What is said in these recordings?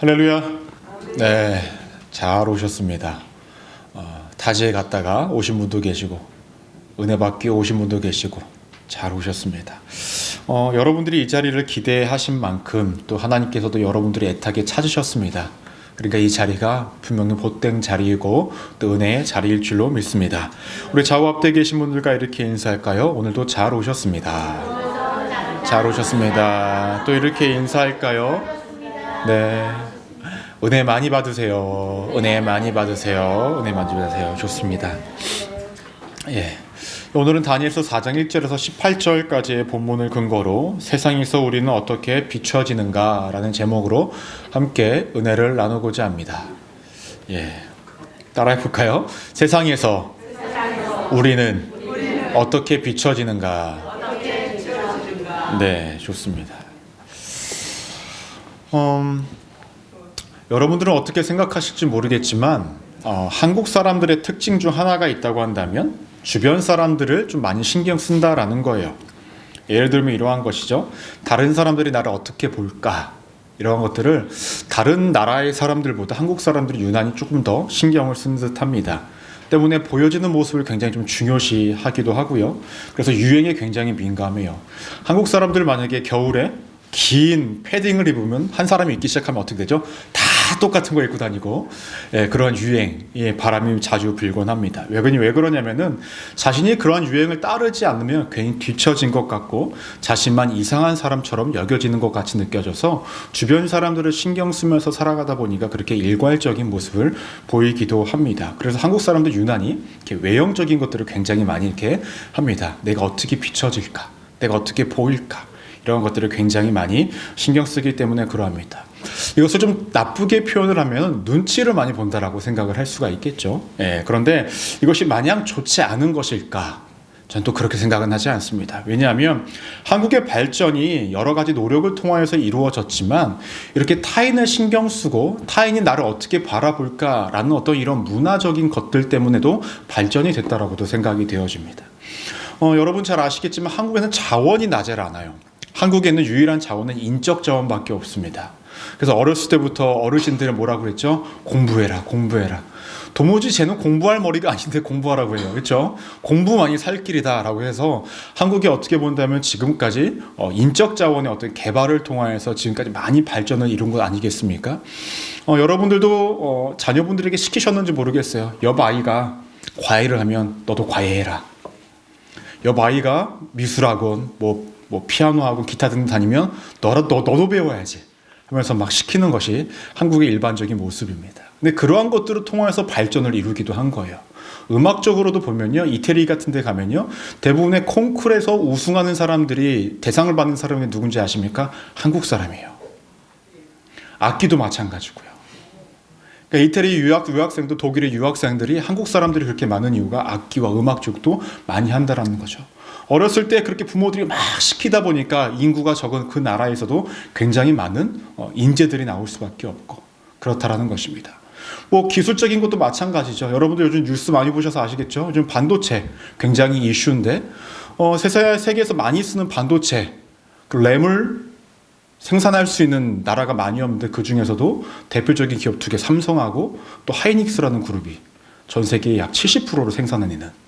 할렐루야. 네, 잘 오셨습니다. 타지에 갔다가 오신 분도 계시고 은혜 받기 오신 분도 계시고 잘 오셨습니다. 여러분들이 이 자리를 기대하신 만큼 또 하나님께서도 여러분들이 애타게 찾으셨습니다. 그러니까 이 자리가 분명히 복된 자리이고 또 은혜의 자리일 줄로 믿습니다. 우리 좌우 앞에 계신 분들과 이렇게 인사할까요? 오늘도 잘 오셨습니다. 잘 오셨습니다. 또 이렇게 인사할까요? 네. 은혜 많이 받으세요. 은혜 많이 받으세요. 은혜 많이 받으세요. 좋습니다. 예. 오늘은 다니엘서 4장 1절에서 18절까지의 본문을 근거로 세상에서 우리는 어떻게 비춰지는가라는 제목으로 함께 은혜를 나누고자 합니다. 예. 따라해 볼까요? 세상에서 우리는 어떻게 비춰지는가. 네, 좋습니다. 여러분들은 어떻게 생각하실지 모르겠지만 한국 사람들의 특징 중 하나가 있다고 한다면 주변 사람들을 좀 많이 신경 쓴다라는 거예요. 예를 들면 이러한 것이죠. 다른 사람들이 나를 어떻게 볼까? 이러한 것들을 다른 나라의 사람들보다 한국 사람들이 유난히 조금 더 신경을 쓴 듯합니다. 때문에 보여지는 모습을 굉장히 좀 중요시하기도 하고요. 그래서 유행에 굉장히 민감해요. 한국 사람들 만약에 겨울에 긴 패딩을 입으면 한 사람이 입기 시작하면 어떻게 되죠? 다 똑같은 거 입고 다니고 그런 유행의 바람이 자주 불곤 합니다. 왜 그러냐면은 자신이 그런 유행을 따르지 않으면 괜히 뒤처진 것 같고 자신만 이상한 사람처럼 여겨지는 것 같이 느껴져서 주변 사람들을 신경 쓰면서 살아가다 보니까 그렇게 일괄적인 모습을 보이기도 합니다. 그래서 한국 사람들 유난히 이렇게 외형적인 것들을 굉장히 많이 이렇게 합니다. 내가 어떻게 비춰질까? 내가 어떻게 보일까? 이런 것들을 굉장히 많이 신경 쓰기 때문에 그러합니다. 이것을 좀 나쁘게 표현을 하면 눈치를 많이 본다라고 생각을 할 수가 있겠죠. 그런데 이것이 마냥 좋지 않은 것일까? 저는 또 그렇게 생각은 하지 않습니다. 왜냐하면 한국의 발전이 여러 가지 노력을 통하여서 이루어졌지만 이렇게 타인을 신경 쓰고 타인이 나를 어떻게 바라볼까라는 어떤 이런 문화적인 것들 때문에도 발전이 됐다라고도 생각이 되어집니다. 여러분 잘 아시겠지만 한국에는 자원이 나질 않아요. 한국에 있는 유일한 자원은 인적 자원밖에 없습니다. 그래서 어렸을 때부터 어르신들은 뭐라고 그랬죠? 공부해라, 공부해라. 도무지 쟤는 공부할 머리가 아닌데 공부하라고 해요. 그렇죠? 공부만이 살 길이다라고 해서 한국이 어떻게 본다면 지금까지 인적 자원의 어떤 개발을 통하여서 지금까지 많이 발전을 이룬 것 아니겠습니까? 여러분들도 자녀분들에게 시키셨는지 모르겠어요. 옆아이가 과외를 하면 너도 과외해라. 옆아이가 미술학원, 뭐 피아노 학원, 기타 등등 다니면 너도 배워야지 하면서 막 시키는 것이 한국의 일반적인 모습입니다. 근데 그러한 것들을 통해서 발전을 이루기도 한 거예요. 음악적으로도 보면요, 이태리 같은 데 가면요, 대부분의 콩쿠르에서 우승하는 사람들이 대상을 받는 사람이 누군지 아십니까? 한국 사람이에요. 악기도 마찬가지고요. 그러니까 이태리 유학생도 독일의 유학생들이 한국 사람들이 그렇게 많은 이유가 악기와 음악 쪽도 많이 한다라는 거죠. 어렸을 때 그렇게 부모들이 막 시키다 보니까 인구가 적은 그 나라에서도 굉장히 많은 인재들이 나올 수밖에 없고 그렇다라는 것입니다. 뭐 기술적인 것도 마찬가지죠. 여러분들 요즘 뉴스 많이 보셔서 아시겠죠? 요즘 반도체 굉장히 이슈인데 세계에서 많이 쓰는 반도체 그 램을 생산할 수 있는 나라가 많이 없는데 그 중에서도 대표적인 기업 두 개, 삼성하고 또 하이닉스라는 그룹이 전 세계의 약 70%를 생산해내는,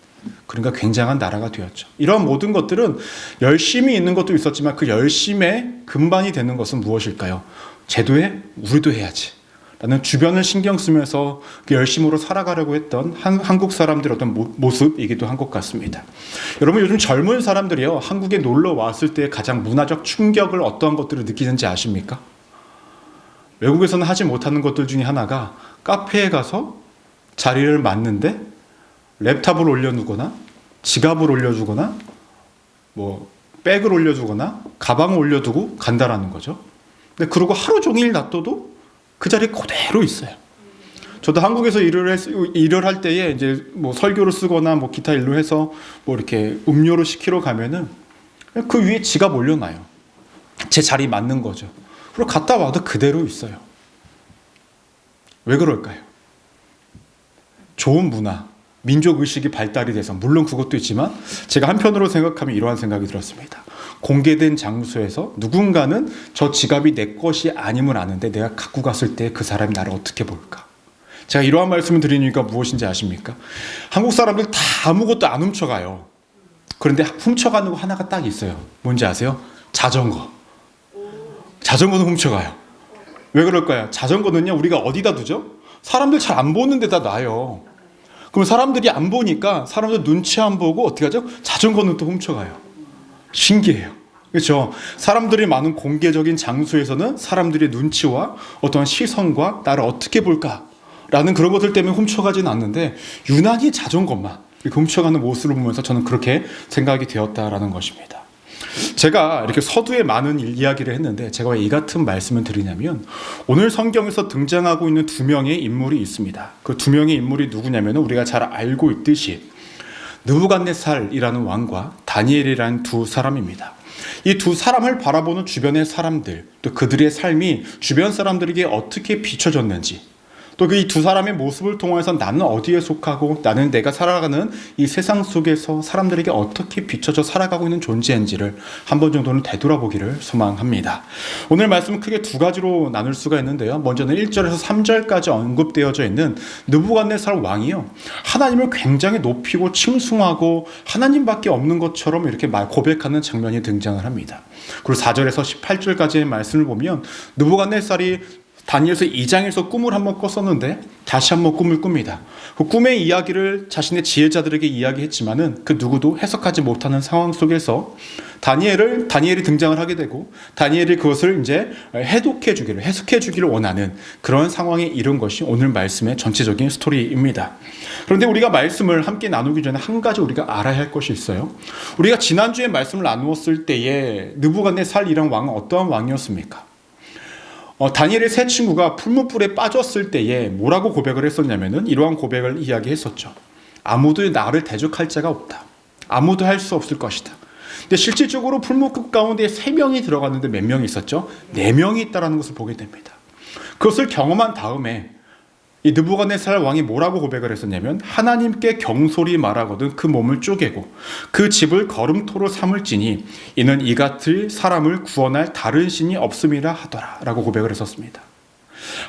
그러니까 굉장한 나라가 되었죠. 이런 모든 것들은 열심히 있는 것도 있었지만 그 열심의 근반이 되는 것은 무엇일까요? 쟤도 우리도 해야지 라는 주변을 신경 쓰면서 그 열심으로 살아가려고 했던 한국 사람들의 어떤 모습이기도 한 것 같습니다. 여러분 요즘 젊은 사람들이요, 한국에 놀러 왔을 때 가장 문화적 충격을 어떠한 것들을 느끼는지 아십니까? 외국에서는 하지 못하는 것들 중에 하나가 카페에 가서 자리를 맡는데 랩탑을 올려두거나 지갑을 올려주거나 뭐 백을 올려주거나 가방을 올려두고 간다라는 거죠. 근데 그러고 하루 종일 놔둬도 그 자리에 그대로 있어요. 저도 한국에서 일을 할 때에 이제 뭐 설교를 쓰거나 뭐 기타 일로 해서 뭐 이렇게 음료를 시키러 가면은 그 위에 지갑 올려놔요. 제 자리 맞는 거죠. 그리고 갔다 와도 그대로 있어요. 왜 그럴까요? 좋은 문화, 민족의식이 발달이 돼서, 물론 그것도 있지만 제가 한편으로 생각하면 이러한 생각이 들었습니다. 공개된 장소에서 누군가는 저 지갑이 내 것이 아님을 아는데 내가 갖고 갔을 때 그 사람이 나를 어떻게 볼까? 제가 이러한 말씀을 드리는 이유가 무엇인지 아십니까? 한국 사람들 다 아무것도 안 훔쳐가요. 그런데 훔쳐가는 거 하나가 딱 있어요. 뭔지 아세요? 자전거. 자전거는 훔쳐가요. 왜 그럴까요? 자전거는요, 우리가 어디다 두죠? 사람들 잘 안 보는 데다 놔요. 그럼 사람들이 안 보니까 사람들 눈치 안 보고 어떻게 하죠? 자전거는 또 훔쳐가요. 신기해요. 그렇죠? 사람들이 많은 공개적인 장소에서는 사람들의 눈치와 어떠한 시선과 나를 어떻게 볼까라는 그런 것들 때문에 훔쳐가지는 않는데 유난히 자전거만 이렇게 훔쳐가는 모습을 보면서 저는 그렇게 생각이 되었다라는 것입니다. 제가 이렇게 서두에 많은 이야기를 했는데 제가 왜 이 같은 말씀을 드리냐면 오늘 성경에서 등장하고 있는 두 명의 인물이 있습니다. 그 두 명의 인물이 누구냐면 우리가 잘 알고 있듯이 느부갓네살이라는 왕과 다니엘이라는 두 사람입니다. 이 두 사람을 바라보는 주변의 사람들, 또 그들의 삶이 주변 사람들에게 어떻게 비춰졌는지, 또 그 이 두 사람의 모습을 통해서 나는 어디에 속하고 나는 내가 살아가는 이 세상 속에서 사람들에게 어떻게 비춰져 살아가고 있는 존재인지를 한 번 정도는 되돌아보기를 소망합니다. 오늘 말씀은 크게 두 가지로 나눌 수가 있는데요. 먼저는 1절에서 3절까지 언급되어져 있는 느부갓네살 왕이요, 하나님을 굉장히 높이고 칭송하고 하나님밖에 없는 것처럼 이렇게 고백하는 장면이 등장을 합니다. 그리고 4절에서 18절까지의 말씀을 보면 느부갓네살이 다니엘서 2장에서 꿈을 한번 꿨었는데 다시 한번 꿈을 꿉니다. 그 꿈의 이야기를 자신의 지혜자들에게 이야기했지만은 그 누구도 해석하지 못하는 상황 속에서 다니엘이 등장을 하게 되고 다니엘이 그것을 이제 해석해 주기를 원하는 그런 상황에 이른 것이 오늘 말씀의 전체적인 스토리입니다. 그런데 우리가 말씀을 함께 나누기 전에 한 가지 우리가 알아야 할 것이 있어요. 우리가 지난주에 말씀을 나누었을 때에 느부갓네살이란 왕은 어떠한 왕이었습니까? 다니엘의 세 친구가 풀무불에 빠졌을 때에 뭐라고 고백을 했었냐면은 이러한 고백을 이야기했었죠. 아무도 나를 대적할 자가 없다. 아무도 할 수 없을 것이다. 근데 실질적으로 풀무불 가운데 3명이 들어갔는데 몇 명이 있었죠? 4명이 있다는 것을 보게 됩니다. 그것을 경험한 다음에 이 느부갓네살 왕이 뭐라고 고백을 했었냐면 하나님께 경솔히 말하거든 그 몸을 쪼개고 그 집을 걸음토로 삼을지니 이는 이 같을 사람을 구원할 다른 신이 없음이라 하더라 라고 고백을 했었습니다.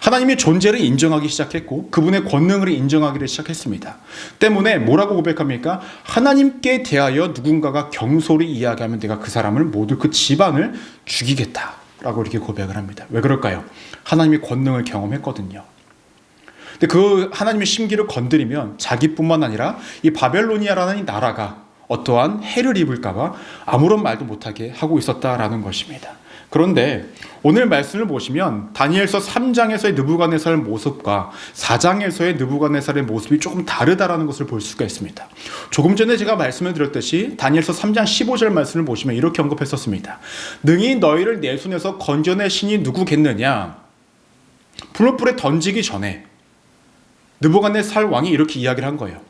하나님의 존재를 인정하기 시작했고 그분의 권능을 인정하기를 시작했습니다. 때문에 뭐라고 고백합니까? 하나님께 대하여 누군가가 경솔히 이야기하면 내가 그 사람을 모두 그 집안을 죽이겠다 라고 이렇게 고백을 합니다. 왜 그럴까요? 하나님의 권능을 경험했거든요. 근데 그 하나님의 심기를 건드리면 자기뿐만 아니라 이 바벨로니아라는 이 나라가 어떠한 해를 입을까봐 아무런 말도 못하게 하고 있었다라는 것입니다. 그런데 오늘 말씀을 보시면 다니엘서 3장에서의 느부갓네살 모습과 4장에서의 느부갓네살의 모습이 조금 다르다라는 것을 볼 수가 있습니다. 조금 전에 제가 말씀을 드렸듯이 다니엘서 3장 15절 말씀을 보시면 이렇게 언급했었습니다. 능히 너희를 내 손에서 건져낼 신이 누구겠느냐? 풀무불에 던지기 전에 느부갓네살 왕이 이렇게 이야기를 한 거예요.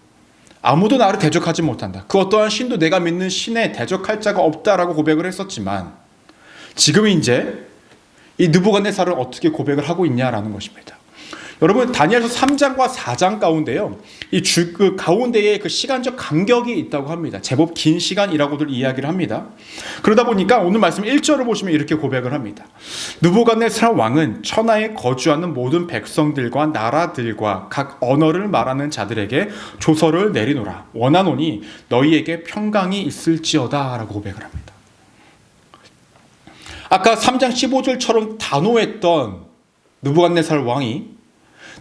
아무도 나를 대적하지 못한다. 그 어떠한 신도 내가 믿는 신에 대적할 자가 없다라고 고백을 했었지만 지금 이제 이 느부갓네살을 어떻게 고백을 하고 있냐라는 것입니다. 여러분 다니엘서 3장과 4장 가운데요, 그 가운데에 그 시간적 간격이 있다고 합니다. 제법 긴 시간이라고들 이야기를 합니다. 그러다 보니까 오늘 말씀 1절을 보시면 이렇게 고백을 합니다. 느부갓네살 왕은 천하에 거주하는 모든 백성들과 나라들과 각 언어를 말하는 자들에게 조서를 내리노라. 원하노니 너희에게 평강이 있을지어다 라고 고백을 합니다. 아까 3장 15절처럼 단호했던 느부갓네살 왕이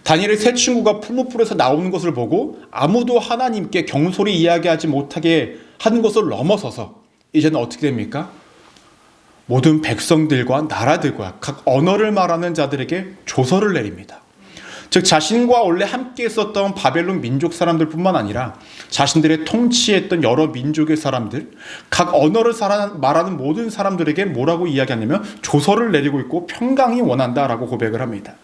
다니엘의 세 친구가 풀무불에서 나오는 것을 보고 아무도 하나님께 경솔히 이야기하지 못하게 하는 것을 넘어서서 이제는 어떻게 됩니까? 모든 백성들과 나라들과 각 언어를 말하는 자들에게 조서를 내립니다. 즉 자신과 원래 함께 있었던 바벨론 민족 사람들뿐만 아니라 자신들의 통치했던 여러 민족의 사람들, 각 언어를 말하는 모든 사람들에게 뭐라고 이야기하냐면 조서를 내리고 있고 평강이 원한다라고 고백을 합니다.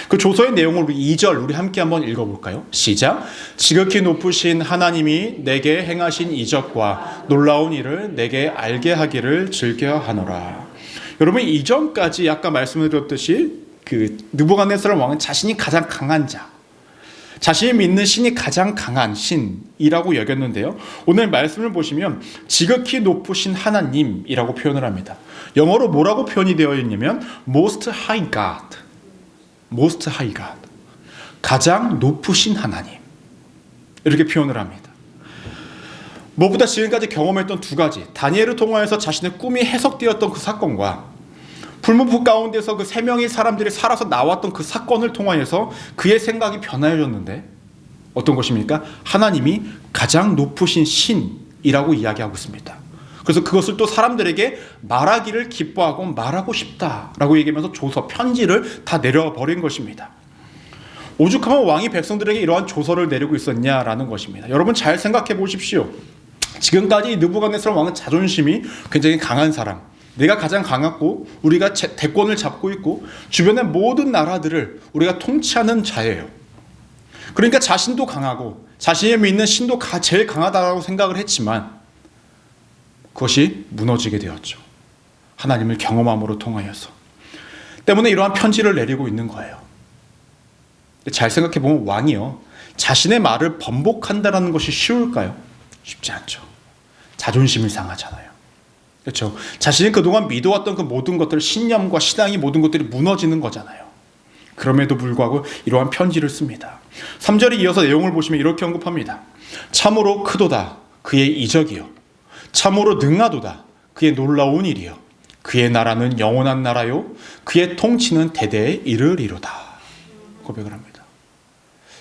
그 조서의 내용을 우리 2절 우리 함께 한번 읽어볼까요? 시작. 지극히 높으신 하나님이 내게 행하신 이적과 놀라운 일을 내게 알게 하기를 즐겨하노라. 여러분 이전까지 아까 말씀드렸듯이 그 느부갓네살 왕은 자신이 가장 강한 자, 자신이 믿는 신이 가장 강한 신이라고 여겼는데요. 오늘 말씀을 보시면 지극히 높으신 하나님이라고 표현을 합니다. 영어로 뭐라고 표현이 되어 있냐면 Most High God, Most High God, 가장 높으신 하나님, 이렇게 표현을 합니다. 무엇보다 지금까지 경험했던 두 가지, 다니엘을 통하여서 자신의 꿈이 해석되었던 그 사건과 불문부 가운데서 그 세 명의 사람들이 살아서 나왔던 그 사건을 통하여서 그의 생각이 변화해졌는데 어떤 것입니까? 하나님이 가장 높으신 신이라고 이야기하고 있습니다. 그래서 그것을 또 사람들에게 말하기를 기뻐하고 말하고 싶다라고 얘기하면서 조서, 편지를 다 내려버린 것입니다. 오죽하면 왕이 백성들에게 이러한 조서를 내리고 있었냐라는 것입니다. 여러분 잘 생각해 보십시오. 지금까지 느부갓네살 왕은 자존심이 굉장히 강한 사람, 내가 가장 강하고 우리가 대권을 잡고 있고 주변의 모든 나라들을 우리가 통치하는 자예요. 그러니까 자신도 강하고 자신이 믿는 신도 제일 강하다고 생각을 했지만 그것이 무너지게 되었죠. 하나님을 경험함으로 통하여서. 때문에 이러한 편지를 내리고 있는 거예요. 잘 생각해보면 왕이요, 자신의 말을 번복한다는 것이 쉬울까요? 쉽지 않죠. 자존심이 상하잖아요. 그렇죠. 자신이 그동안 믿어왔던 그 모든 것들, 신념과 신앙이 모든 것들이 무너지는 거잖아요. 그럼에도 불구하고 이러한 편지를 씁니다. 3절에 이어서 내용을 보시면 이렇게 언급합니다. 참으로 크도다 그의 이적이요, 참으로 능하도다 그의 놀라운 일이요, 그의 나라는 영원한 나라요, 그의 통치는 대대에 이르리로다. 고백을 합니다.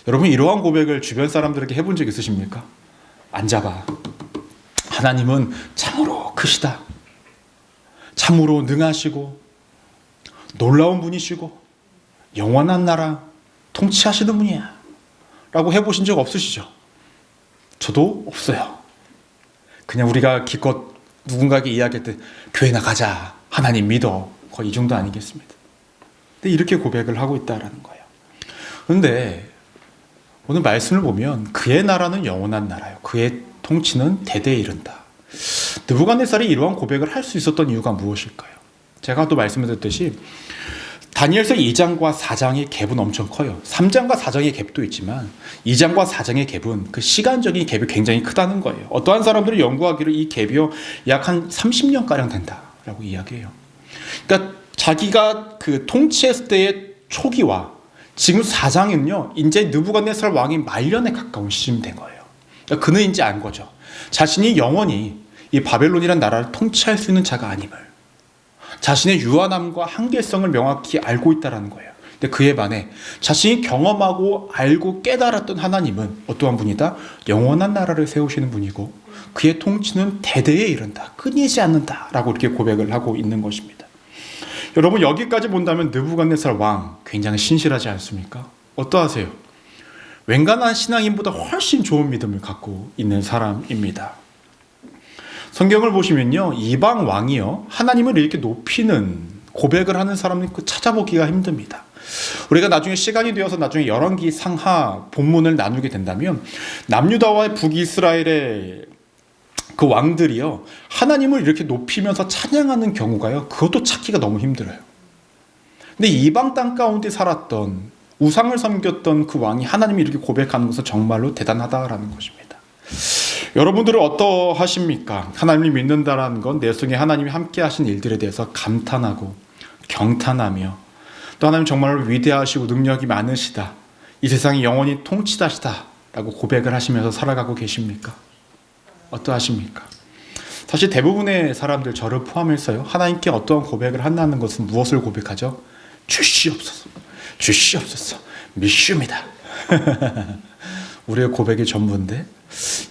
여러분 이러한 고백을 주변 사람들에게 해본 적 있으십니까? 앉아봐, 하나님은 참으로 크시다, 참으로 능하시고 놀라운 분이시고 영원한 나라 통치하시는 분이야 라고 해보신 적 없으시죠? 저도 없어요. 그냥 우리가 기껏 누군가에게 이야기할 때 교회 나가자, 하나님 믿어, 거의 이 정도 아니겠습니까? 근데 이렇게 고백을 하고 있다라는 거예요. 그런데 오늘 말씀을 보면 그의 나라는 영원한 나라요, 그의 통치는 대대에 이른다. 느부갓네살이 이러한 고백을 할 수 있었던 이유가 무엇일까요? 제가 또 말씀드렸듯이 다니엘서 2장과 4장의 갭은 엄청 커요. 3장과 4장의 갭도 있지만 2장과 4장의 갭은 그 시간적인 갭이 굉장히 크다는 거예요. 어떠한 사람들이 연구하기를 이 갭이요 약 한 30년가량 된다라고 이야기해요. 그러니까 자기가 그 통치했을 때의 초기와 지금 4장은요 이제 느부갓네살 왕이 말년에 가까운 시점이 된 거예요. 그러니까 그는 이제 안 거죠. 자신이 영원히 이 바벨론이라는 나라를 통치할 수 있는 자가 아님을, 자신의 유한함과 한계성을 명확히 알고 있다는 거예요. 근데 그에 반해 자신이 경험하고 알고 깨달았던 하나님은 어떠한 분이다? 영원한 나라를 세우시는 분이고 그의 통치는 대대에 이른다, 끊이지 않는다 라고 이렇게 고백을 하고 있는 것입니다. 여러분 여기까지 본다면 느부갓네살 왕 굉장히 신실하지 않습니까? 어떠하세요? 웬간한 신앙인보다 훨씬 좋은 믿음을 갖고 있는 사람입니다. 성경을 보시면요, 이방 왕이요 하나님을 이렇게 높이는 고백을 하는 사람을 찾아보기가 힘듭니다. 우리가 나중에 시간이 되어서 나중에 열왕기 상하 본문을 나누게 된다면 남유다와 북이스라엘의 그 왕들이요 하나님을 이렇게 높이면서 찬양하는 경우가요 그것도 찾기가 너무 힘들어요. 근데 이방 땅 가운데 살았던 우상을 섬겼던 그 왕이 하나님이 이렇게 고백하는 것은 정말로 대단하다라는 것입니다. 여러분들은 어떠하십니까? 하나님을 믿는다라는 건 내 속에 하나님이 함께 하신 일들에 대해서 감탄하고 경탄하며 또 하나님 정말 위대하시고 능력이 많으시다, 이 세상이 영원히 통치하시다 라고 고백을 하시면서 살아가고 계십니까? 어떠하십니까? 사실 대부분의 사람들, 저를 포함해서요 하나님께 어떠한 고백을 한다는 것은 무엇을 고백하죠? 주시옵소서, 주시옵소서, 미슈입니다. 우리의 고백이 전부인데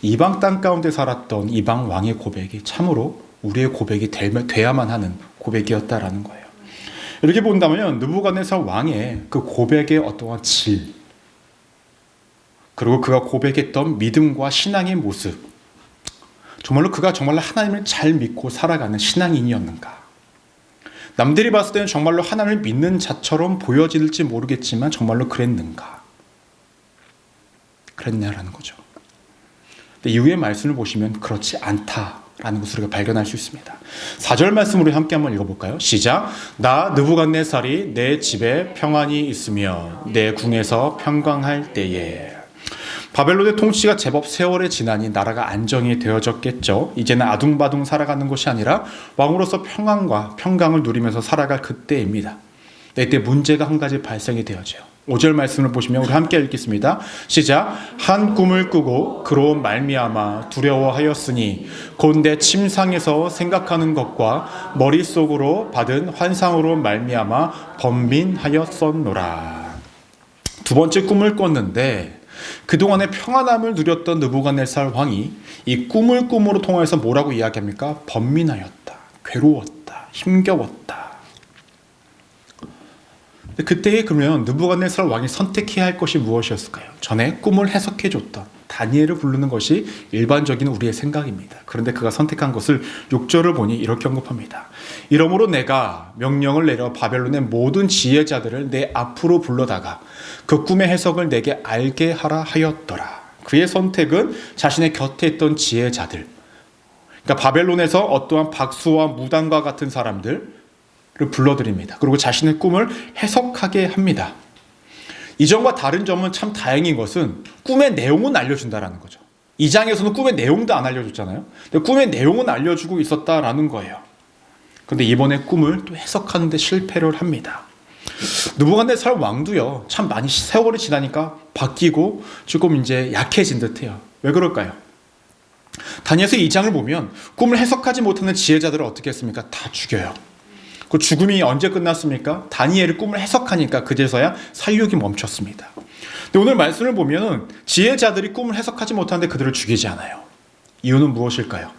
이방 땅 가운데 살았던 이방 왕의 고백이 참으로 우리의 고백이 돼야만 하는 고백이었다라는 거예요. 이렇게 본다면요 느부갓네살 왕의 그 고백의 어떠한 질, 그리고 그가 고백했던 믿음과 신앙의 모습, 정말로 그가 정말로 하나님을 잘 믿고 살아가는 신앙인이었는가? 남들이 봤을 때는 정말로 하나님을 믿는 자처럼 보여질지 모르겠지만 정말로 그랬는가? 그랬냐라는 거죠. 근데 이후의 말씀을 보시면 그렇지 않다라는 것을 우리가 발견할 수 있습니다. 4절 말씀으로 함께 한번 읽어볼까요? 시작. 나 느부갓네살이 내 집에 평안히 있으며 내 궁에서 평강할 때에. 바벨론의 통치가 제법 세월이 지나니 나라가 안정이 되어졌겠죠. 이제는 아둥바둥 살아가는 것이 아니라 왕으로서 평안과 평강을 누리면서 살아갈 그때입니다. 이때 문제가 한 가지 발생이 되어져요. 5절 말씀을 보시면 우리 함께 읽겠습니다. 시작. 한 꿈을 꾸고 그로 말미암아 두려워하였으니 곧 내 침상에서 생각하는 것과 머릿속으로 받은 환상으로 말미암아 번민하였었노라. 두 번째 꿈을 꿨는데 그동안의 평안함을 누렸던 느부갓네살 왕이 이 꿈을 꿈으로 통해서 뭐라고 이야기합니까? 번민하였다, 괴로웠다, 힘겨웠다. 그때에 그러면 느부갓네살 왕이 선택해야 할 것이 무엇이었을까요? 전에 꿈을 해석해 줬던 다니엘을 부르는 것이 일반적인 우리의 생각입니다. 그런데 그가 선택한 것을 6절을 보니 이렇게 언급합니다. 이러므로 내가 명령을 내려 바벨론의 모든 지혜자들을 내 앞으로 불러다가 그 꿈의 해석을 내게 알게 하라 하였더라. 그의 선택은 자신의 곁에 있던 지혜자들, 그러니까 바벨론에서 어떠한 박수와 무당과 같은 사람들 불러드립니다. 그리고 자신의 꿈을 해석하게 합니다. 이전과 다른 점은 참 다행인 것은 꿈의 내용은 알려준다라는 거죠. 2장에서는 꿈의 내용도 안 알려줬잖아요. 근데 꿈의 내용은 알려주고 있었다라는 거예요. 그런데 이번에 꿈을 또 해석하는 데 실패를 합니다. 느부갓네살 왕도요, 참 많이 세월이 지나니까 바뀌고 조금 이제 약해진 듯해요. 왜 그럴까요? 다니엘서 2장을 보면 꿈을 해석하지 못하는 지혜자들을 어떻게 했습니까? 다 죽여요. 그 죽음이 언제 끝났습니까? 다니엘이 꿈을 해석하니까 그제서야 살육이 멈췄습니다. 근데 오늘 말씀을 보면 지혜자들이 꿈을 해석하지 못하는데 그들을 죽이지 않아요. 이유는 무엇일까요?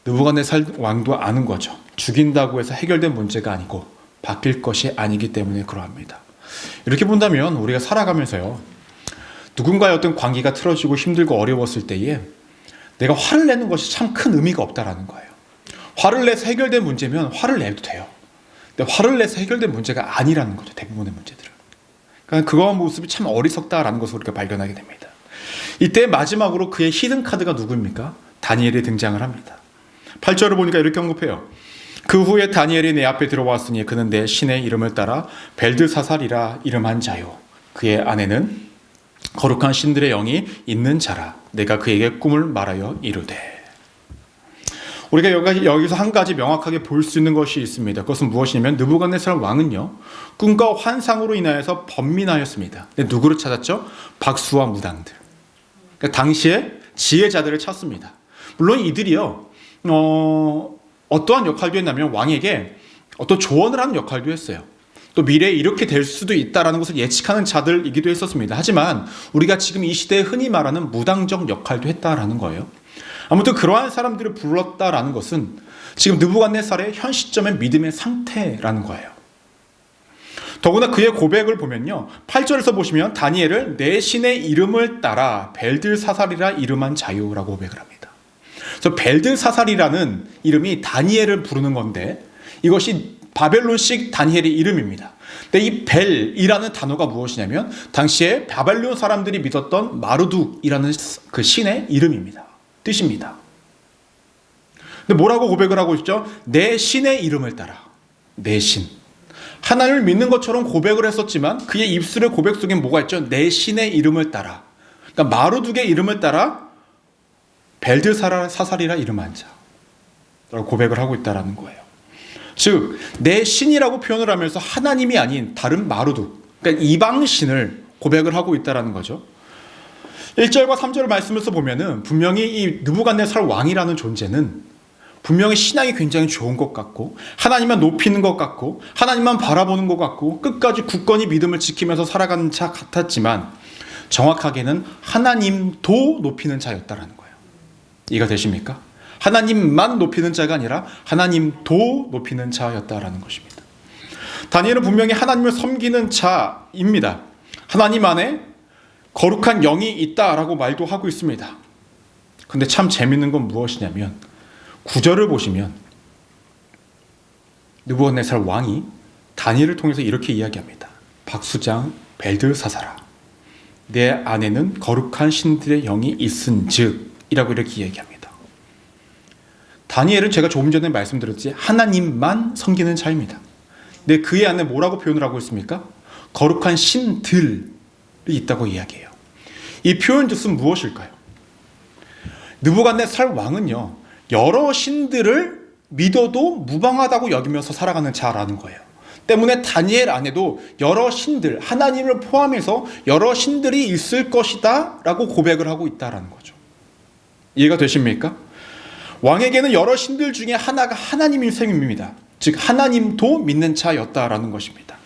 느부갓네살 왕도 아는 거죠. 죽인다고 해서 해결된 문제가 아니고 바뀔 것이 아니기 때문에 그러합니다. 이렇게 본다면 우리가 살아가면서요, 누군가의 어떤 관계가 틀어지고 힘들고 어려웠을 때에 내가 화를 내는 것이 참 큰 의미가 없다라는 거예요. 화를 내서 해결된 문제면 화를 내도 돼요. 근데 화를 내서 해결된 문제가 아니라는 거죠. 대부분의 문제들은. 그러니까 그거의 모습이 참 어리석다라는 것을 우리가 발견하게 됩니다. 이때 마지막으로 그의 히든 카드가 누구입니까? 다니엘이 등장을 합니다. 8절을 보니까 이렇게 언급해요. 그 후에 다니엘이 내 앞에 들어왔으니 그는 내 신의 이름을 따라 벨드사살이라 이름한 자요. 그의 아내는 거룩한 신들의 영이 있는 자라. 내가 그에게 꿈을 말하여 이르되. 우리가 여기서 한 가지 명확하게 볼 수 있는 것이 있습니다. 그것은 무엇이냐면 느부갓네살 왕은요, 꿈과 환상으로 인하여서 번민하였습니다. 근데 누구를 찾았죠? 박수와 무당들. 그러니까 당시에 지혜자들을 찾습니다. 물론 이들이요, 어떠한 역할도 했냐면 왕에게 어떤 조언을 하는 역할도 했어요. 또 미래에 이렇게 될 수도 있다라는 것을 예측하는 자들이기도 했었습니다. 하지만 우리가 지금 이 시대에 흔히 말하는 무당적 역할도 했다라는 거예요. 아무튼 그러한 사람들을 불렀다라는 것은 지금 느부갓네살의 현 시점의 믿음의 상태라는 거예요. 더구나 그의 고백을 보면요, 8절에서 보시면 다니엘을 내 신의 이름을 따라 벨드사살이라 이름한 자유라고 고백을 합니다. 그래서 벨드사살이라는 이름이 다니엘을 부르는 건데 이것이 바벨론식 다니엘의 이름입니다. 근데 이 벨이라는 단어가 무엇이냐면 당시에 바벨론 사람들이 믿었던 마르둑이라는 그 신의 이름입니다. 뜻입니다. 근데 뭐라고 고백을 하고 있죠? 내 신의 이름을 따라. 내 신. 하나님을 믿는 것처럼 고백을 했었지만 그의 입술의 고백 속에 뭐가 있죠? 내 신의 이름을 따라. 그러니까 마르둑의 이름을 따라 벨드사살이라 이름한 자. 라고 고백을 하고 있다는 거예요. 즉, 내 신이라고 표현을 하면서 하나님이 아닌 다른 마르둑, 그러니까 이방신을 고백을 하고 있다는 거죠. 1절과 3절을 말씀에서 보면은 분명히 이 느부갓네살 왕이라는 존재는 분명히 신앙이 굉장히 좋은 것 같고 하나님만 높이는 것 같고 하나님만 바라보는 것 같고 끝까지 굳건히 믿음을 지키면서 살아가는 자 같았지만 정확하게는 하나님도 높이는 자였다라는 거예요. 이해가 되십니까? 하나님만 높이는 자가 아니라 하나님도 높이는 자였다라는 것입니다. 다니엘은 분명히 하나님을 섬기는 자입니다. 하나님 안에 거룩한 영이 있다라고 말도 하고 있습니다. 근데 참 재밌는 건 무엇이냐면 9절을 보시면 느부갓네살 왕이 다니엘을 통해서 이렇게 이야기합니다. 박수장 벨드사살아, 내 안에는 거룩한 신들의 영이 있은즉 이라고 이렇게 이야기합니다. 다니엘은 제가 조금 전에 말씀드렸지 하나님만 섬기는 자입니다. 근데 그의 안에 뭐라고 표현을 하고 있습니까? 거룩한 신들이 있다고 이야기해요. 이 표현 뜻은 무엇일까요? 느부갓네살 왕은요, 여러 신들을 믿어도 무방하다고 여기면서 살아가는 자라는 거예요. 때문에 다니엘 안에도 여러 신들, 하나님을 포함해서 여러 신들이 있을 것이다 라고 고백을 하고 있다는 거죠. 이해가 되십니까? 왕에게는 여러 신들 중에 하나가 하나님인 셈입니다. 즉 하나님도 믿는 자였다라는 것입니다.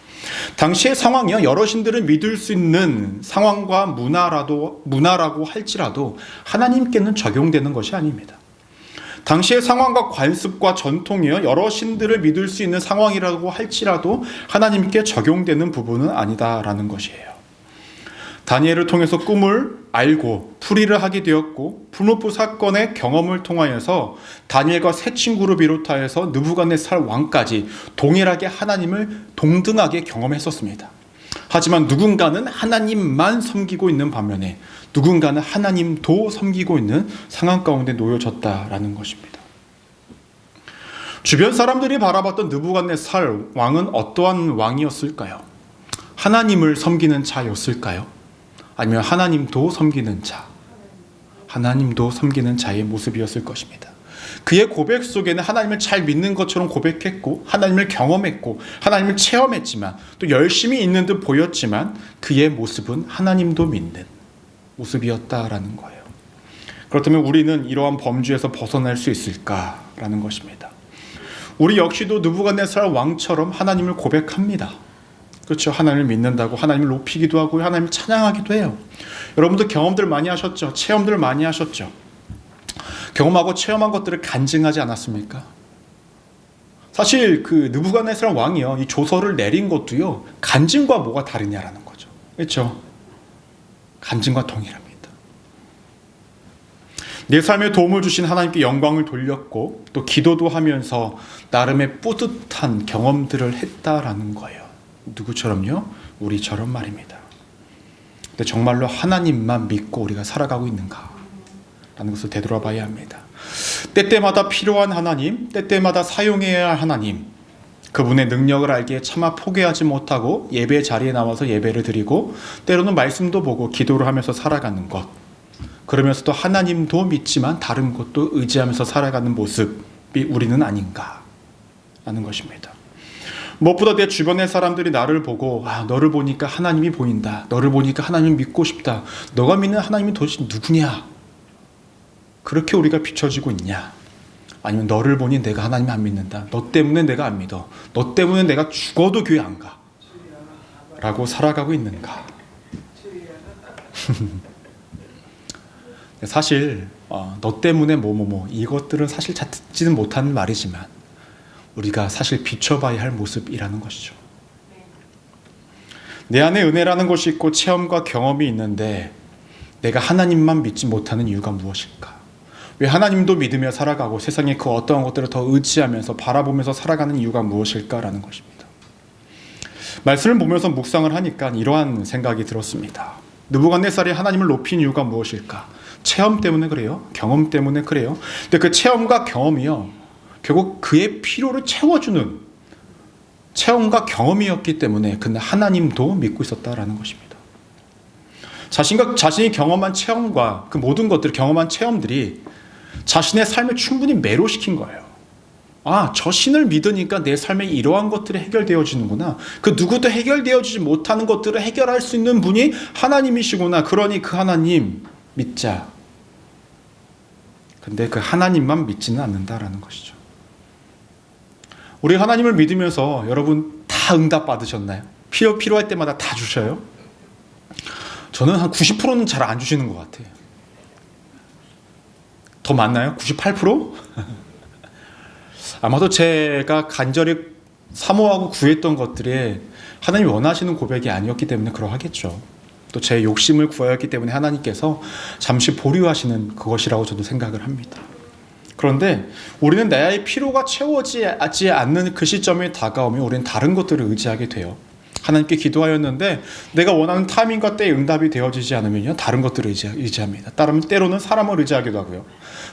당시의 상황이요, 여러 신들을 믿을 수 있는 상황과 문화라고 할지라도 하나님께는 적용되는 것이 아닙니다. 당시의 상황과 관습과 전통이요, 여러 신들을 믿을 수 있는 상황이라고 할지라도 하나님께 적용되는 부분은 아니다라는 것이에요. 다니엘을 통해서 꿈을 알고 풀이를 하게 되었고, 분노부 사건의 경험을 통하여서 다니엘과 세 친구를 비롯하여서 느부갓네살 왕까지 동일하게 하나님을 동등하게 경험했었습니다. 하지만 누군가는 하나님만 섬기고 있는 반면에 누군가는 하나님도 섬기고 있는 상황 가운데 놓여졌다라는 것입니다. 주변 사람들이 바라봤던 느부갓네살 왕은 어떠한 왕이었을까요? 하나님을 섬기는 자였을까요? 아니면 하나님도 섬기는 자, 하나님도 섬기는 자의 모습이었을 것입니다. 그의 고백 속에는 하나님을 잘 믿는 것처럼 고백했고, 하나님을 경험했고, 하나님을 체험했지만, 또 열심히 있는 듯 보였지만 그의 모습은 하나님도 믿는 모습이었다라는 거예요. 그렇다면 우리는 이러한 범주에서 벗어날 수 있을까라는 것입니다. 우리 역시도 느부갓네살 왕처럼 하나님을 고백합니다. 그렇죠. 하나님을 믿는다고 하나님을 높이기도 하고 하나님을 찬양하기도 해요. 여러분도 경험들 많이 하셨죠? 체험들 많이 하셨죠? 경험하고 체험한 것들을 간증하지 않았습니까? 사실 그 느부갓네살 왕이요, 이 조서를 내린 것도요, 간증과 뭐가 다르냐라는 거죠. 그렇죠? 간증과 동일합니다. 내 삶에 도움을 주신 하나님께 영광을 돌렸고, 또 기도도 하면서 나름의 뿌듯한 경험들을 했다라는 거예요. 누구처럼요? 우리처럼 말입니다. 근데 정말로 하나님만 믿고 우리가 살아가고 있는가? 라는 것을 되돌아봐야 합니다. 때때마다 필요한 하나님, 때때마다 사용해야 할 하나님, 그분의 능력을 알기에 차마 포기하지 못하고 예배 자리에 나와서 예배를 드리고, 때로는 말씀도 보고 기도를 하면서 살아가는 것, 그러면서도 하나님도 믿지만 다른 것도 의지하면서 살아가는 모습이 우리는 아닌가 라는 것입니다. 무엇보다 내 주변의 사람들이 나를 보고, 너를 보니까 하나님이 보인다, 너를 보니까 하나님을 믿고 싶다, 너가 믿는 하나님이 도대체 누구냐, 그렇게 우리가 비춰지고 있냐? 아니면 너를 보니 내가 하나님 안 믿는다, 너 때문에 내가 안 믿어, 너 때문에 내가 죽어도 교회 안 가 라고 살아가고 있는가? 사실 너 때문에 이것들은 사실 잘 듣지는 못하는 말이지만 우리가 사실 비춰봐야 할 모습이라는 것이죠. 내 안에 은혜라는 것이 있고 체험과 경험이 있는데 내가 하나님만 믿지 못하는 이유가 무엇일까? 왜 하나님도 믿으며 살아가고 세상의 그 어떠한 것들을 더 의지하면서 바라보면서 살아가는 이유가 무엇일까라는 것입니다. 말씀을 보면서 묵상을 하니까 이러한 생각이 들었습니다. 느부갓네살이 하나님을 높인 이유가 무엇일까? 체험 때문에 그래요? 경험 때문에 그래요? 근데 그 체험과 경험이요, 결국 그의 필요를 채워주는 체험과 경험이었기 때문에 그는 하나님도 믿고 있었다라는 것입니다. 자신이 경험한 체험과 그 모든 것들을 경험한 체험들이 자신의 삶을 충분히 매료시킨 거예요. 저 신을 믿으니까 내 삶에 이러한 것들이 해결되어지는구나. 그 누구도 해결되어지지 못하는 것들을 해결할 수 있는 분이 하나님이시구나. 그러니 그 하나님 믿자. 근데 그 하나님만 믿지는 않는다라는 것이죠. 우리 하나님을 믿으면서 여러분 다 응답 받으셨나요? 필요할 때마다 다 주셔요? 저는 한 90%는 잘 안 주시는 것 같아요. 더 많나요? 98%? 아마도 제가 간절히 사모하고 구했던 것들이 하나님이 원하시는 고백이 아니었기 때문에 그러하겠죠. 또 제 욕심을 구하였기 때문에 하나님께서 잠시 보류하시는 그것이라고 저도 생각을 합니다. 그런데 우리는 나의 필요가 채워지지 않는 그 시점에 다가오면 우리는 다른 것들을 의지하게 돼요. 하나님께 기도하였는데 내가 원하는 타이밍과 때에 응답이 되어지지 않으면요, 다른 것들을 의지합니다. 때로는 사람을 의지하기도 하고요,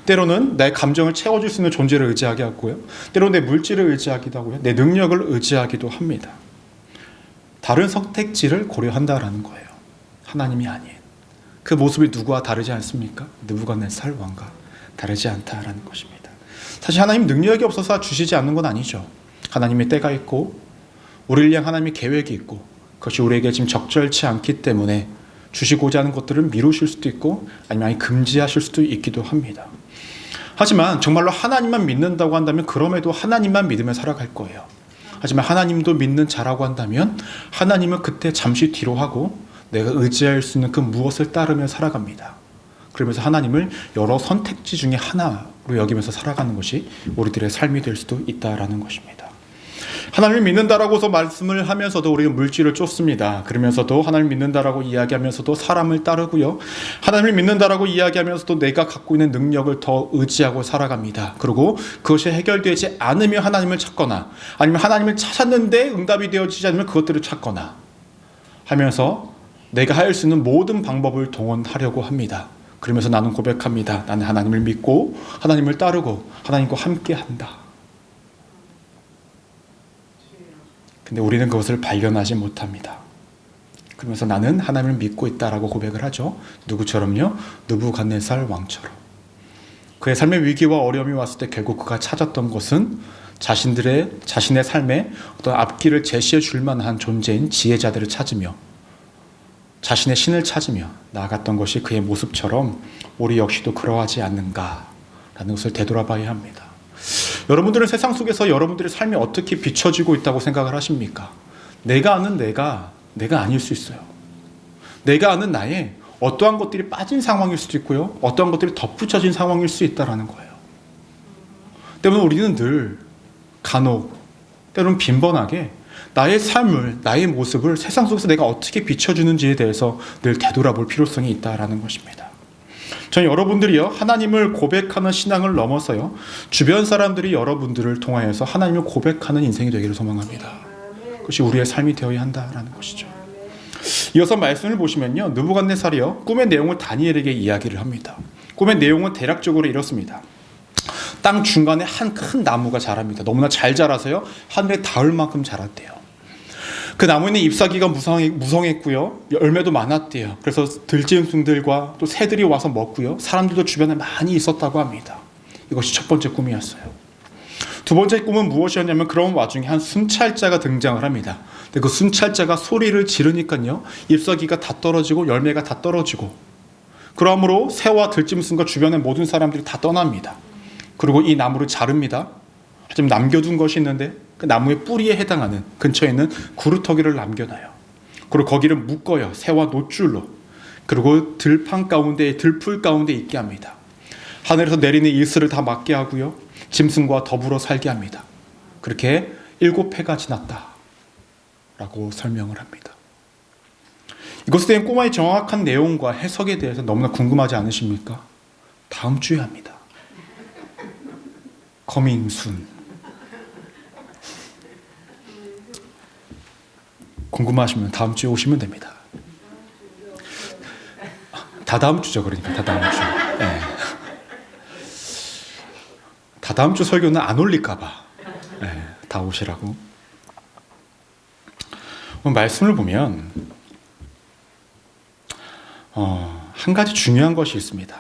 때로는 내 감정을 채워줄 수 있는 존재를 의지하게 하고요, 때로는 내 물질을 의지하기도 하고요, 내 능력을 의지하기도 합니다. 다른 선택지를 고려한다라는 거예요. 하나님이 아닌 그 모습이 누구와 다르지 않습니까? 느부갓네살 왕과 다르지 않다라는 것입니다. 사실 하나님 능력이 없어서 주시지 않는 건 아니죠. 하나님의 때가 있고 우리를 향한 하나님의 계획이 있고 그것이 우리에게 지금 적절치 않기 때문에 주시고자 하는 것들을 미루실 수도 있고 아니면 금지하실 수도 있기도 합니다. 하지만 정말로 하나님만 믿는다고 한다면 그럼에도 하나님만 믿으며 살아갈 거예요. 하지만 하나님도 믿는 자라고 한다면 하나님은 그때 잠시 뒤로 하고 내가 의지할 수 있는 그 무엇을 따르며 살아갑니다. 그러면서 하나님을 여러 선택지 중에 하나로 여기면서 살아가는 것이 우리들의 삶이 될 수도 있다라는 것입니다. 하나님을 믿는다라고서 말씀을 하면서도 우리는 물질을 쫓습니다. 그러면서도 하나님을 믿는다라고 이야기하면서도 사람을 따르고요. 하나님을 믿는다라고 이야기하면서도 내가 갖고 있는 능력을 더 의지하고 살아갑니다. 그리고 그것이 해결되지 않으며 하나님을 찾거나 아니면 하나님을 찾았는데 응답이 되어지지 않으면 그것들을 찾거나 하면서 내가 할 수 있는 모든 방법을 동원하려고 합니다. 그러면서 나는 고백합니다. 나는 하나님을 믿고 하나님을 따르고 하나님과 함께 한다. 근데 우리는 그것을 발견하지 못합니다. 그러면서 나는 하나님을 믿고 있다라고 고백을 하죠. 누구처럼요? 느부갓네살 왕처럼. 그의 삶의 위기와 어려움이 왔을 때 결국 그가 찾았던 것은 자신의 삶에 어떤 앞길을 제시해 줄 만한 존재인 지혜자들을 찾으며 자신의 신을 찾으며 나아갔던 것이 그의 모습처럼 우리 역시도 그러하지 않는가라는 것을 되돌아봐야 합니다. 여러분들은 세상 속에서 여러분들의 삶이 어떻게 비춰지고 있다고 생각을 하십니까? 내가 아는 내가 아닐 수 있어요. 내가 아는 나의 어떠한 것들이 빠진 상황일 수도 있고요. 어떠한 것들이 덧붙여진 상황일 수 있다는 거예요. 때문에 우리는 늘 간혹 때로는 빈번하게 나의 삶을, 나의 모습을 세상 속에서 내가 어떻게 비춰주는지에 대해서 늘 되돌아볼 필요성이 있다는 것입니다. 저는 여러분들이요 하나님을 고백하는 신앙을 넘어서요 주변 사람들이 여러분들을 통하여서 하나님을 고백하는 인생이 되기를 소망합니다. 그것이 우리의 삶이 되어야 한다라는 것이죠. 이어서 말씀을 보시면요 느부갓네살이요 꿈의 내용을 다니엘에게 이야기를 합니다. 꿈의 내용은 대략적으로 이렇습니다. 땅 중간에 한 큰 나무가 자랍니다. 너무나 잘 자라서요 하늘에 닿을 만큼 자랐대요. 그 나무에는 잎사귀가 무성했고요. 열매도 많았대요. 그래서 들짐승들과 또 새들이 와서 먹고요. 사람들도 주변에 많이 있었다고 합니다. 이것이 첫 번째 꿈이었어요. 두 번째 꿈은 무엇이었냐면 그런 와중에 한 순찰자가 등장을 합니다. 근데 그 순찰자가 소리를 지르니까요. 잎사귀가 다 떨어지고 열매가 다 떨어지고 그러므로 새와 들짐승과 주변의 모든 사람들이 다 떠납니다. 그리고 이 나무를 자릅니다. 하지만 남겨둔 것이 있는데 그 나무의 뿌리에 해당하는 근처에 있는 구루터기를 남겨놔요. 그리고 거기를 묶어요. 새와 놋줄로. 그리고 들판 가운데 들풀 가운데 있게 합니다. 하늘에서 내리는 이슬을 다 맞게 하고요. 짐승과 더불어 살게 합니다. 그렇게 7해가 지났다 라고 설명을 합니다. 이것에 대한 꼬마의 정확한 내용과 해석에 대해서 너무나 궁금하지 않으십니까? 다음 주에 합니다. Coming soon. 궁금하시면 다음 주에 오시면 됩니다. 다다음 주죠, 그러니까 다다음 주. 네. 다다음 주 설교는 안 올릴까봐 네, 다 오시라고. 말씀을 보면 한 가지 중요한 것이 있습니다.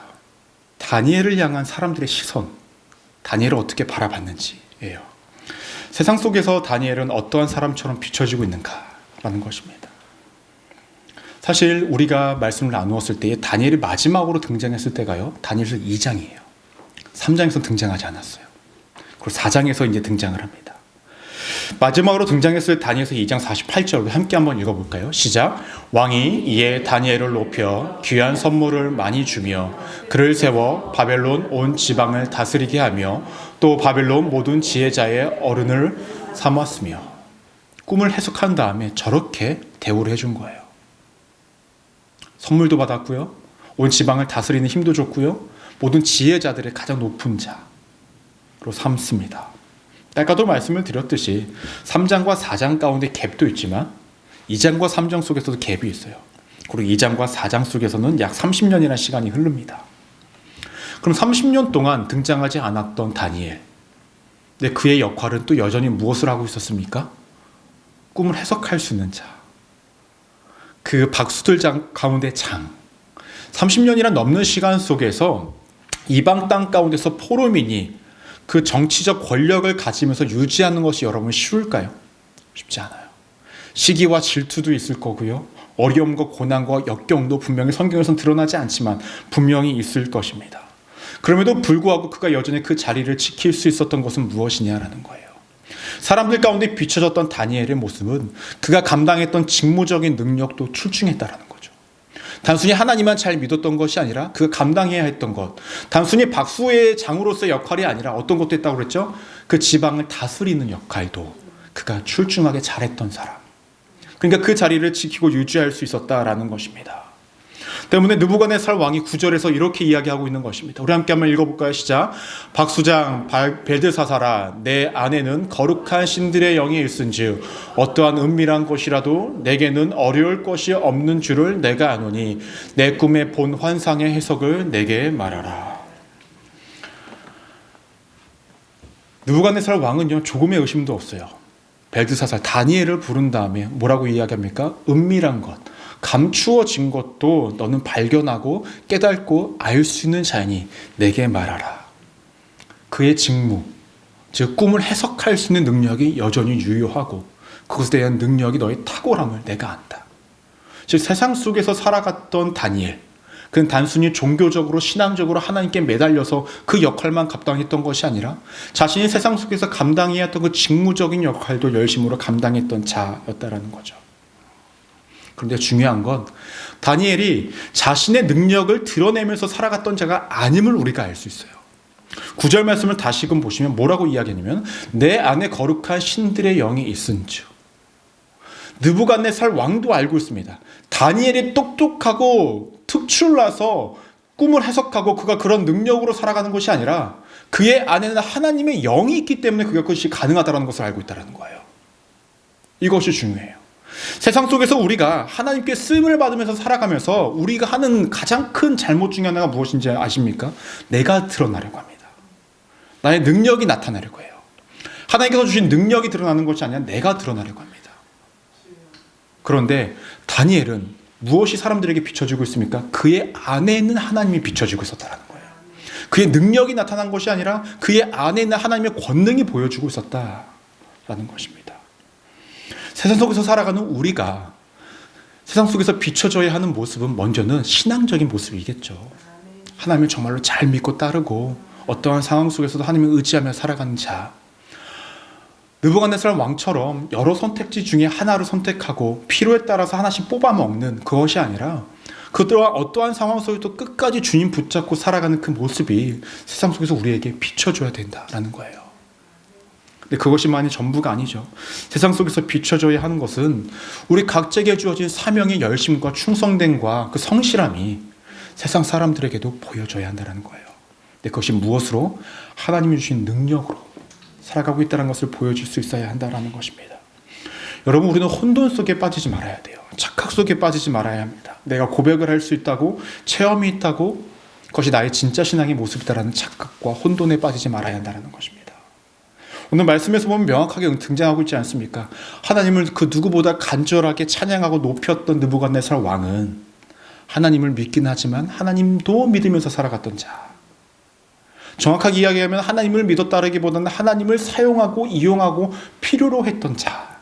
다니엘을 향한 사람들의 시선, 다니엘을 어떻게 바라봤는지예요. 세상 속에서 다니엘은 어떠한 사람처럼 비춰지고 있는가라는 것입니다. 사실 우리가 말씀을 나누었을 때에 다니엘이 마지막으로 등장했을 때가요. 다니엘서 2장이에요. 3장에서 등장하지 않았어요. 그리고 4장에서 이제 등장을 합니다. 마지막으로 등장했을 다니엘서 2장 48절로 함께 한번 읽어볼까요? 시작. 왕이 이에 다니엘을 높여 귀한 선물을 많이 주며 그를 세워 바벨론 온 지방을 다스리게 하며 또 바벨론 모든 지혜자의 어른을 삼았으며 꿈을 해석한 다음에 저렇게 대우를 해준 거예요. 선물도 받았고요. 온 지방을 다스리는 힘도 줬고요. 모든 지혜자들의 가장 높은 자로 삼습니다. 아까도 말씀을 드렸듯이 3장과 4장 가운데 갭도 있지만 2장과 3장 속에서도 갭이 있어요. 그리고 2장과 4장 속에서는 약 30년이라는 시간이 흐릅니다. 그럼 30년 동안 등장하지 않았던 다니엘. 근데 그의 역할은 또 여전히 무엇을 하고 있었습니까? 꿈을 해석할 수 있는 자. 그 박수들 가운데 장. 30년이나 넘는 시간 속에서 이방 땅 가운데서 포로민이 그 정치적 권력을 가지면서 유지하는 것이 여러분 쉬울까요? 쉽지 않아요. 시기와 질투도 있을 거고요. 어려움과 고난과 역경도 분명히 성경에서는 드러나지 않지만 분명히 있을 것입니다. 그럼에도 불구하고 그가 여전히 그 자리를 지킬 수 있었던 것은 무엇이냐라는 거예요. 사람들 가운데 비춰졌던 다니엘의 모습은 그가 감당했던 직무적인 능력도 출중했다라는 거죠. 단순히 하나님만 잘 믿었던 것이 아니라 그가 감당해야 했던 것, 단순히 박수의 장으로서의 역할이 아니라 어떤 것도 했다고 그랬죠? 그 지방을 다스리는 역할도 그가 출중하게 잘했던 사람. 그러니까 그 자리를 지키고 유지할 수 있었다라는 것입니다. 때문에 느부갓네살 왕이 9절에서 이렇게 이야기하고 있는 것입니다. 우리 함께 한번 읽어볼까요? 시작. 박수장 벨드사사라, 내 안에는 거룩한 신들의 영이 있은즉 어떠한 은밀한 것이라도 내게는 어려울 것이 없는 줄을 내가 아노니 내 꿈에 본 환상의 해석을 내게 말하라. 느부갓네살 왕은요, 조금의 의심도 없어요. 벨드사살 다니엘을 부른 다음에 뭐라고 이야기합니까? 은밀한 것, 감추어진 것도 너는 발견하고 깨닫고 알 수 있는 자이니 내게 말하라. 그의 직무, 즉 꿈을 해석할 수 있는 능력이 여전히 유효하고 그것에 대한 능력이 너의 탁월함을 내가 안다. 즉 세상 속에서 살아갔던 다니엘, 그는 단순히 종교적으로 신앙적으로 하나님께 매달려서 그 역할만 감당했던 것이 아니라 자신이 세상 속에서 감당해야 했던 그 직무적인 역할도 열심으로 감당했던 자였다라는 거죠. 그런데 중요한 건 다니엘이 자신의 능력을 드러내면서 살아갔던 자가 아님을 우리가 알 수 있어요. 9절 말씀을 다시금 보시면 뭐라고 이야기하냐면 내 안에 거룩한 신들의 영이 있은즉. 느부갓네살 왕도 알고 있습니다. 다니엘이 똑똑하고 특출나서 꿈을 해석하고 그가 그런 능력으로 살아가는 것이 아니라 그의 안에는 하나님의 영이 있기 때문에 그것이 가능하다는 것을 알고 있다는 거예요. 이것이 중요해요. 세상 속에서 우리가 하나님께 쓰임을 받으면서 살아가면서 우리가 하는 가장 큰 잘못 중에 하나가 무엇인지 아십니까? 내가 드러나려고 합니다. 나의 능력이 나타나려고 해요. 하나님께서 주신 능력이 드러나는 것이 아니라 내가 드러나려고 합니다. 그런데 다니엘은 무엇이 사람들에게 비춰지고 있습니까? 그의 안에 있는 하나님이 비춰지고 있었다는 거예요. 그의 능력이 나타난 것이 아니라 그의 안에 있는 하나님의 권능이 보여주고 있었다라는 것입니다. 세상 속에서 살아가는 우리가 세상 속에서 비춰져야 하는 모습은 먼저는 신앙적인 모습이겠죠. 하나님을 정말로 잘 믿고 따르고 어떠한 상황 속에서도 하나님을 의지하며 살아가는 자. 느부갓네살 왕처럼 여러 선택지 중에 하나를 선택하고 필요에 따라서 하나씩 뽑아 먹는 그것이 아니라 그 또한 어떠한 상황 속에도 끝까지 주님 붙잡고 살아가는 그 모습이 세상 속에서 우리에게 비춰줘야 된다라는 거예요. 근데 그것이만이 전부가 아니죠. 세상 속에서 비춰줘야 하는 것은 우리 각자에게 주어진 사명의 열심과 충성됨과 그 성실함이 세상 사람들에게도 보여줘야 한다는 거예요. 근데 그것이 무엇으로? 하나님이 주신 능력으로 살아가고 있다는 것을 보여줄 수 있어야 한다는 것입니다. 여러분, 우리는 혼돈 속에 빠지지 말아야 돼요. 착각 속에 빠지지 말아야 합니다. 내가 고백을 할 수 있다고, 체험이 있다고, 그것이 나의 진짜 신앙의 모습이다라는 착각과 혼돈에 빠지지 말아야 한다는 것입니다. 오늘 말씀에서 보면 명확하게 등장하고 있지 않습니까? 하나님을 그 누구보다 간절하게 찬양하고 높였던 느부갓네살 왕은 하나님을 믿긴 하지만 하나님도 믿으면서 살아갔던 자. 정확하게 이야기하면 하나님을 믿어 따르기보다는 하나님을 사용하고 이용하고 필요로 했던 자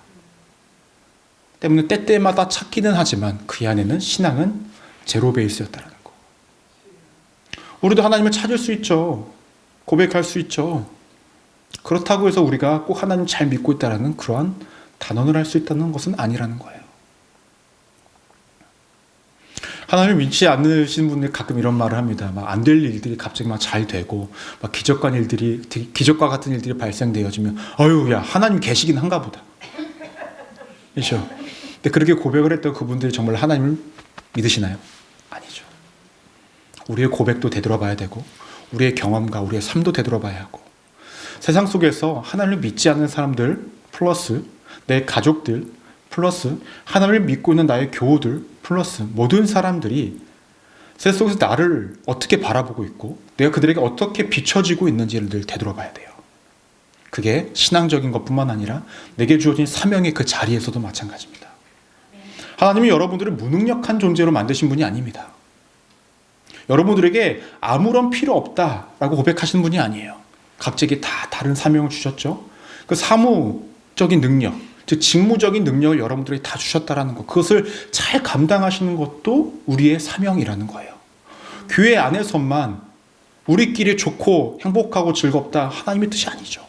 때문에 때때마다 찾기는 하지만 그 안에는 신앙은 제로 베이스였다는 거. 우리도 하나님을 찾을 수 있죠. 고백할 수 있죠. 그렇다고 해서 우리가 꼭 하나님 잘 믿고 있다는 그러한 단언을 할 수 있다는 것은 아니라는 거예요. 하나님을 믿지 않으시는 분들이 가끔 이런 말을 합니다. 막 안 될 일들이 갑자기 막 잘 되고, 막 기적과 같은 일들이 발생되어지면, 어휴, 야, 하나님 계시긴 한가 보다. 그렇죠? 근데 그렇게 고백을 했던 그분들이 정말 하나님을 믿으시나요? 아니죠. 우리의 고백도 되돌아봐야 되고, 우리의 경험과 우리의 삶도 되돌아봐야 하고, 세상 속에서 하나님을 믿지 않는 사람들 플러스 내 가족들 플러스 하나님을 믿고 있는 나의 교우들 플러스 모든 사람들이 세상 속에서 나를 어떻게 바라보고 있고 내가 그들에게 어떻게 비춰지고 있는지를 늘 되돌아봐야 돼요. 그게 신앙적인 것뿐만 아니라 내게 주어진 사명의 그 자리에서도 마찬가지입니다. 하나님이 여러분들을 무능력한 존재로 만드신 분이 아닙니다. 여러분들에게 아무런 필요 없다라고 고백하시는 분이 아니에요. 각자에게 다 다른 사명을 주셨죠. 그 사무적인 능력, 즉 직무적인 능력을 여러분들에게 다 주셨다라는 것, 그것을 잘 감당하시는 것도 우리의 사명이라는 거예요. 교회 안에서만 우리끼리 좋고 행복하고 즐겁다, 하나님의 뜻이 아니죠.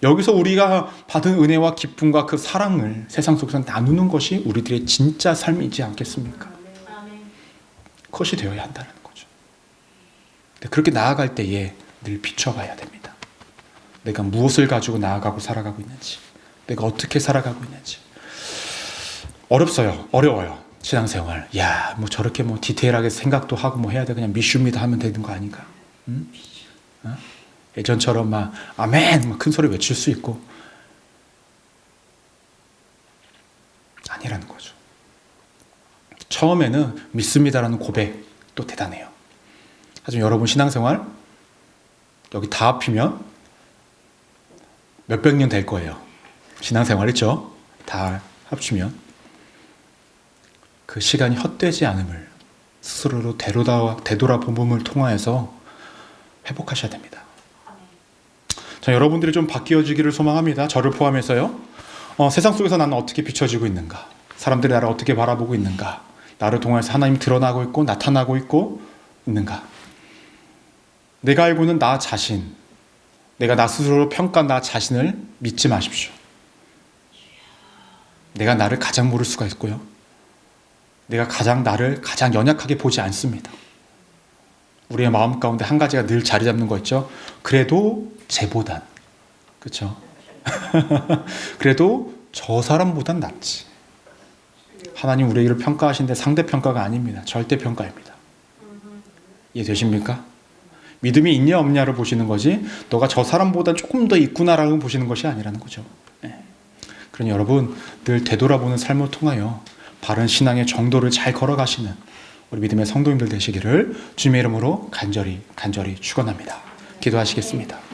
여기서 우리가 받은 은혜와 기쁨과 그 사랑을 세상 속에서 나누는 것이 우리들의 진짜 삶이지 않겠습니까? 그것이 되어야 한다는 거죠. 그렇게 나아갈 때에 늘 비춰봐야 됩니다. 내가 무엇을 가지고 나아가고 살아가고 있는지, 내가 어떻게 살아가고 있는지. 어려워요. 신앙생활. 야, 뭐 저렇게 뭐 디테일하게 생각도 하고 뭐 해야 돼. 그냥 미슈입니다 하면 되는 거 아닌가? 응? 어? 예전처럼 막 아멘 막 큰 소리 외칠 수 있고 아니라는 거죠. 처음에는 믿습니다라는 고백도 대단해요. 하지만 여러분 신앙생활 여기 다 합히면 몇백 년 될 거예요. 신앙생활 있죠? 다 합치면 그 시간이 헛되지 않음을 스스로로 되돌아봄을 통하여서 회복하셔야 됩니다. 자, 여러분들이 좀 바뀌어지기를 소망합니다. 저를 포함해서요. 세상 속에서 나는 어떻게 비춰지고 있는가? 사람들이 나를 어떻게 바라보고 있는가? 나를 통해서 하나님이 드러나고 있고 나타나고 있는가? 내가 알고 있는 나 자신, 내가 나 스스로 평가한 나 자신을 믿지 마십시오. 내가 나를 가장 모를 수가 있고요. 내가 나를 가장 연약하게 보지 않습니다. 우리의 마음 가운데 한 가지가 늘 자리 잡는 거 있죠. 그래도 쟤보단, 그렇죠? 그래도 저 사람보단 낫지. 하나님 우리를 평가하시는데 상대평가가 아닙니다. 절대평가입니다. 이해되십니까? 믿음이 있냐 없냐를 보시는 거지 너가 저 사람보다 조금 더 있구나라고 보시는 것이 아니라는 거죠. 그러니 여러분 늘 되돌아보는 삶을 통하여 바른 신앙의 정도를 잘 걸어가시는 우리 믿음의 성도님들 되시기를 주님의 이름으로 간절히 축원합니다. 기도하시겠습니다.